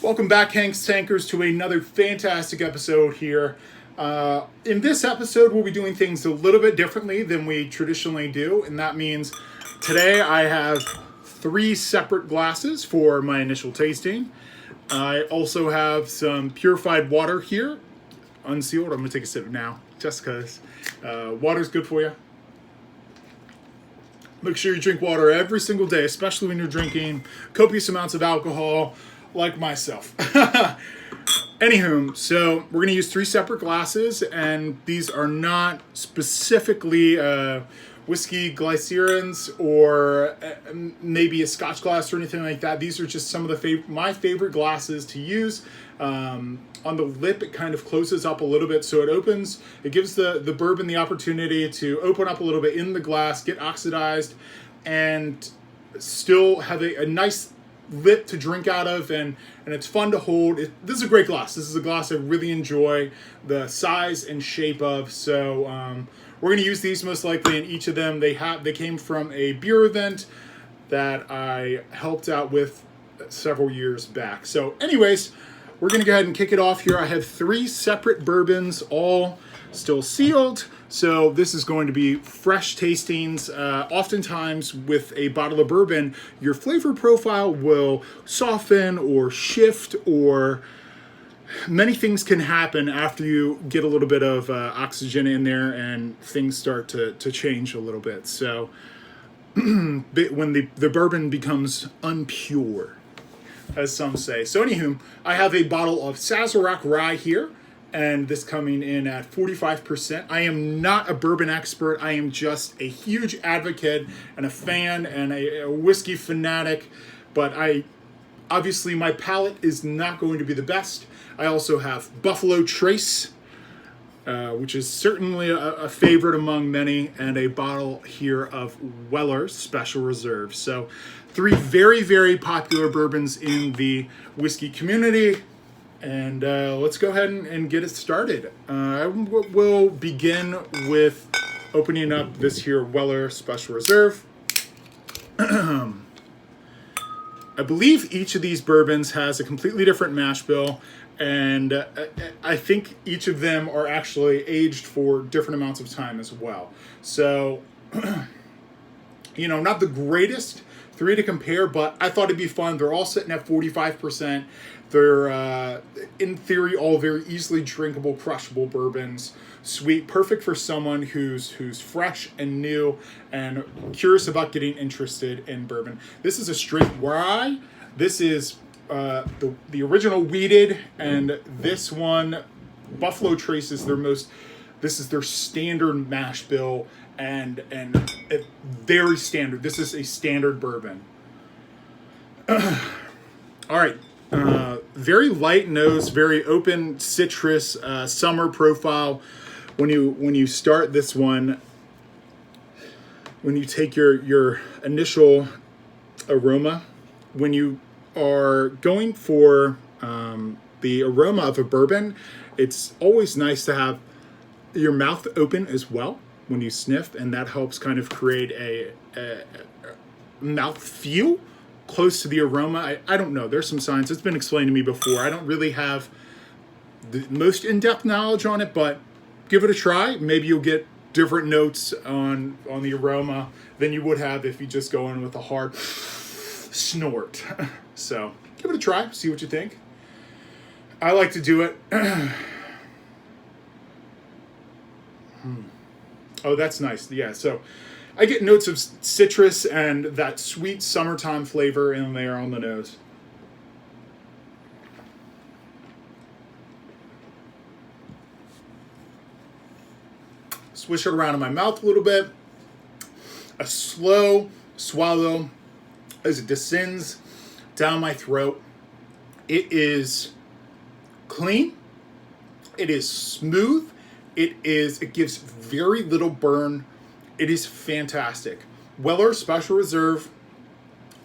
Welcome back, Hanks Tankers, to another fantastic episode here. In this episode, we'll be doing things a little bit differently than we traditionally do, and that means today I have 3 separate glasses for my initial tasting. I also have some purified water here, unsealed. I'm going to take a sip now, just because water's good for you. Make sure you drink water every single day, especially when you're drinking copious amounts of alcohol, like myself. Anywho, so we're going to use 3 separate glasses, and these are not specifically whiskey glycerins or maybe a Scotch glass or anything like that. These are just some of the my favorite glasses to use. On the lip, it kind of closes up a little bit, so it gives the bourbon the opportunity to open up a little bit in the glass, get oxidized, and still have a nice lip to drink out of, and it's fun to hold. This is a great glass. This is a glass I really enjoy the size and shape of. So we're going to use these most likely in each of them. They came from a beer event that I helped out with several years back. So anyways, we're going to go ahead and kick it off here. I have 3 separate bourbons, all still sealed. So this is going to be fresh tastings. Oftentimes with a bottle of bourbon, your flavor profile will soften or shift, or many things can happen after you get a little bit of oxygen in there and things start to change a little bit. So when the bourbon becomes unpure, as some say. So anywho, I have a bottle of Sazerac Rye here, and this coming in at 45%. I am not a bourbon expert. I am just a huge advocate and a fan and a whiskey fanatic, but obviously my palate is not going to be the best. I also have Buffalo Trace, which is certainly a favorite among many, and a bottle here of Weller Special Reserve. So 3 very, very popular bourbons in the whiskey community. And let's go ahead and get it started. I will begin with opening up this here Weller Special Reserve. I believe each of these bourbons has a completely different mash bill, and I think each of them are actually aged for different amounts of time as well. So, not the greatest 3 to compare, but I thought it'd be fun. They're all sitting at 45%. They're, in theory, all very easily drinkable, crushable bourbons. Sweet, perfect for someone who's fresh and new and curious about getting interested in bourbon. This is a straight rye. This is the original wheated, and this one, Buffalo Trace, is this is their standard mash bill, and very standard. This is a standard bourbon. All right. Very light nose, very open citrus, summer profile. When you start this one, when you take your initial aroma, when you are going for the aroma of a bourbon, it's always nice to have your mouth open as well when you sniff, and that helps kind of create a mouth feel close to the aroma. I don't know. There's some science. It's been explained to me before. I don't really have the most in-depth knowledge on it, but give it a try. Maybe you'll get different notes on the aroma than you would have if you just go in with a hard snort. So give it a try. See what you think. I like to do it. Oh, that's nice. Yeah, so I get notes of citrus and that sweet summertime flavor in there on the nose. Swish it around in my mouth a little bit. A slow swallow as it descends down my throat. It is clean. It is smooth. It gives very little burn. It is fantastic. Weller Special Reserve,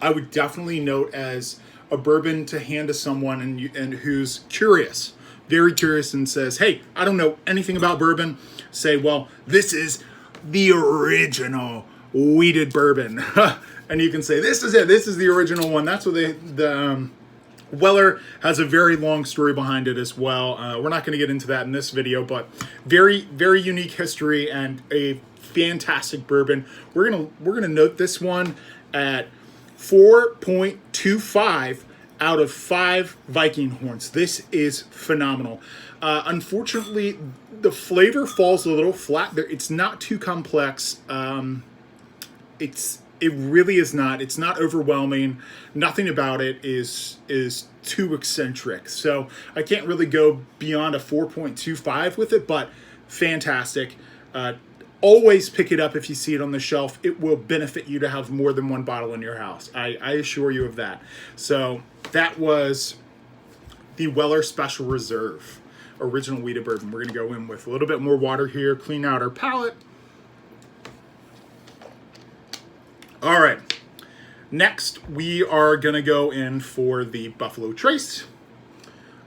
I would definitely note as a bourbon to hand to someone and who's curious, very curious, and says, hey, I don't know anything about bourbon. Say, well, this is the original wheated bourbon. And you can say, this is it. This is the original one. That's what Weller has a very long story behind it as well. We're not going to get into that in this video, but very, very unique history and a fantastic bourbon. We're gonna note this one at 4.25 out of 5 Viking horns. This is phenomenal. Unfortunately, the flavor falls a little flat. It's not too complex. It really is not. It's not overwhelming. Nothing about it is too eccentric. So I can't really go beyond a 4.25 with it, but fantastic. Always pick it up if you see it on the shelf. It will benefit you to have more than one bottle in your house. I assure you of that. So that was the Weller Special Reserve Original Wheated Bourbon. We're going to go in with a little bit more water here, clean out our palate. All right, next we are gonna go in for the Buffalo Trace,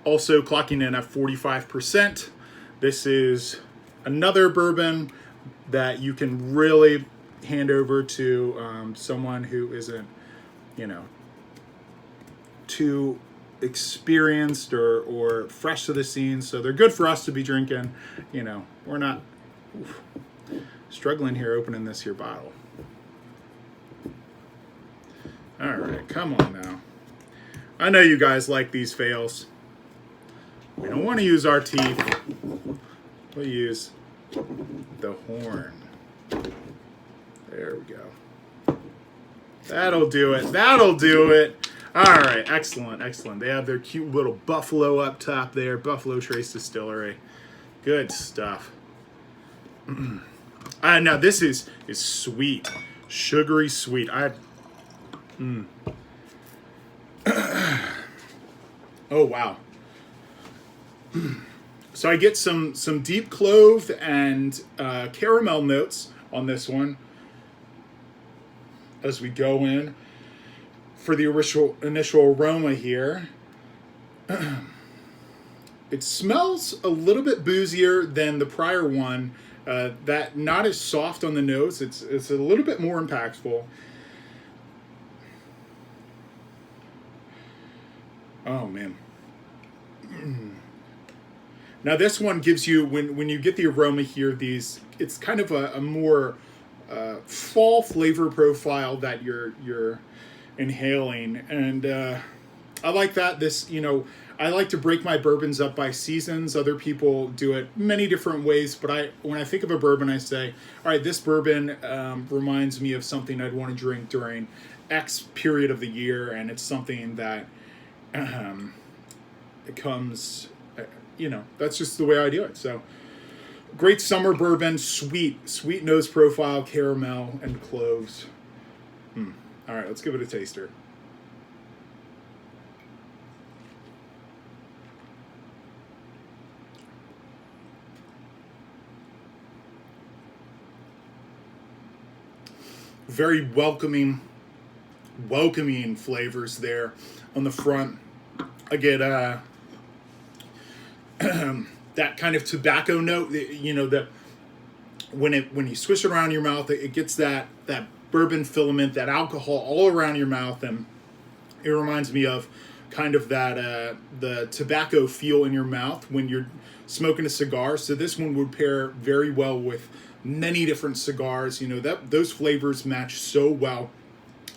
also clocking in at 45%. This is another bourbon that you can really hand over to someone who isn't, you know, too experienced or fresh to the scene. So they're good for us to be drinking. You know, we're not struggling here opening this here bottle. All right, come on now. I know you guys like these fails. We don't want to use our teeth. We'll use the horn. There we go. That'll do it. That'll do it. All right, excellent, excellent. They have their cute little buffalo up top there. Buffalo Trace Distillery. Good stuff. Now this is sweet. Sugary sweet. Oh wow. So I get some deep clove and caramel notes on this one as we go in for the initial aroma here. It smells a little bit boozier than the prior one. That not as soft on the nose. It's a little bit more impactful. Oh man. Now this one gives you, when you get the aroma here, it's kind of a more fall flavor profile that you're inhaling, and I like that. This, you know, I like to break my bourbons up by seasons. Other people do it many different ways, but when I think of a bourbon, I say, all right, this bourbon reminds me of something I'd want to drink during X period of the year, and it's something that it comes, you know, that's just the way I do it. So great summer bourbon, sweet nose profile, caramel and cloves. All right, let's give it a taster. Very welcoming flavors there on the front. I get that kind of tobacco note, you know, that when you swish it around your mouth, it gets that bourbon filament, that alcohol all around your mouth, and it reminds me of kind of that the tobacco feel in your mouth when you're smoking a cigar. So this one would pair very well with many different cigars. You know, those flavors match so well.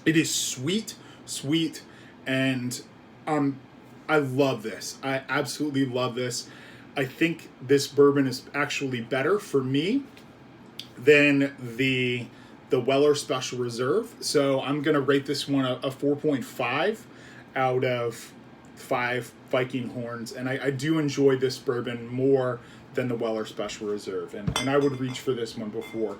It is sweet, and I love this. I absolutely love this. I think this bourbon is actually better for me than the Weller Special Reserve. So I'm going to rate this one a 4.5 out of 5 Viking horns. And I do enjoy this bourbon more than the Weller Special Reserve. And I would reach for this one before.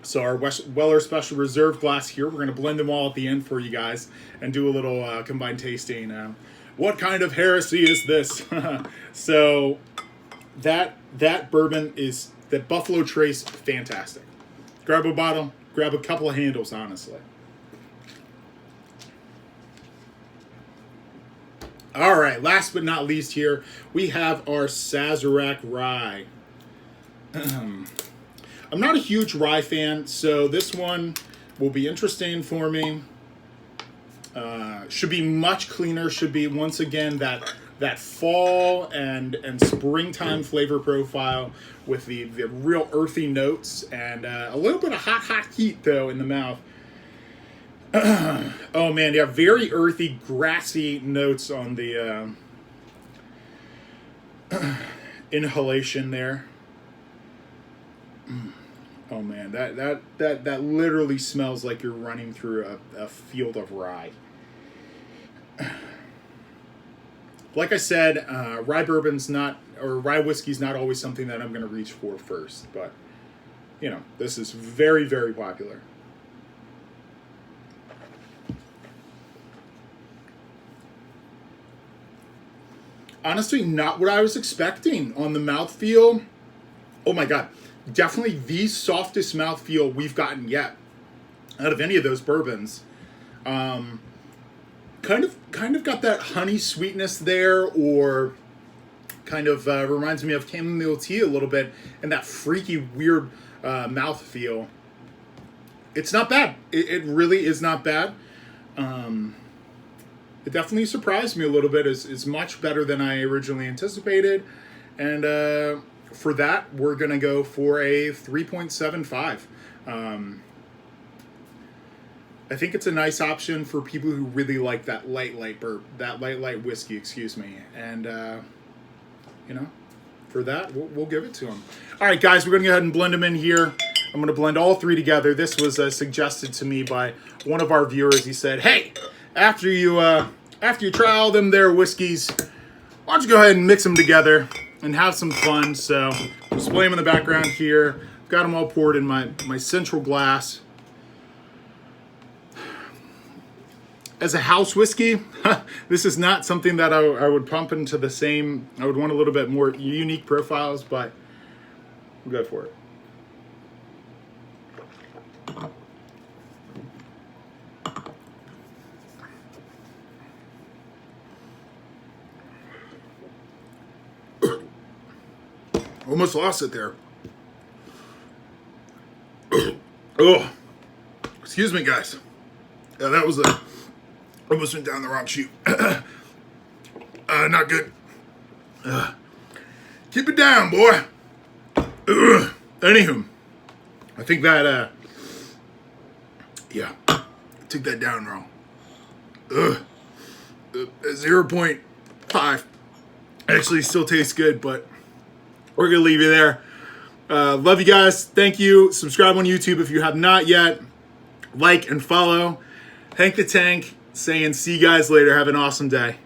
So our Weller Special Reserve glass here, we're going to blend them all at the end for you guys and do a little combined tasting. What kind of heresy is this? So that bourbon is, that Buffalo Trace, fantastic. Grab a bottle, grab a couple of handles, honestly. All right, last but not least here, we have our Sazerac Rye. I'm not a huge rye fan, so this one will be interesting for me. Should be much cleaner. Should be, once again, that fall and springtime flavor profile with the real earthy notes and a little bit of hot heat though in the mouth. Oh man, yeah, very earthy, grassy notes on the inhalation there. Oh man, that literally smells like you're running through a field of rye. Like I said, rye bourbon's not, or rye whiskey's not always something that I'm going to reach for first, but, you know, this is very, very popular. Honestly, not what I was expecting on the mouthfeel. Oh my God, definitely the softest mouthfeel we've gotten yet out of any of those bourbons. Kind of got that honey sweetness there, or kind of reminds me of chamomile tea a little bit, and that freaky weird mouthfeel. It's not bad. It really is not bad. It definitely surprised me a little bit. It's much better than I originally anticipated, and for that we're gonna go for a 3.75. I think it's a nice option for people who really like that light whiskey, excuse me. And, you know, for that, we'll give it to them. All right, guys, we're going to go ahead and blend them in here. I'm going to blend all three together. This was suggested to me by one of our viewers. He said, hey, after you try all them there whiskeys, why don't you go ahead and mix them together and have some fun. So I'll display them in the background here. Got them all poured in my central glass. As a house whiskey, this is not something that I would pump into the same. I would want a little bit more unique profiles, but we'll go for it. Almost lost it there. Oh, excuse me, guys. Yeah, that was almost went down the wrong chute. Not good. Keep it down, boy. Anywho, I think that, yeah, I took that down wrong. 0.5. Actually still tastes good, but we're going to leave you there. Love you guys. Thank you. Subscribe on YouTube if you have not yet. Like and follow. Hank the Tank saying see you guys later. Have an awesome day.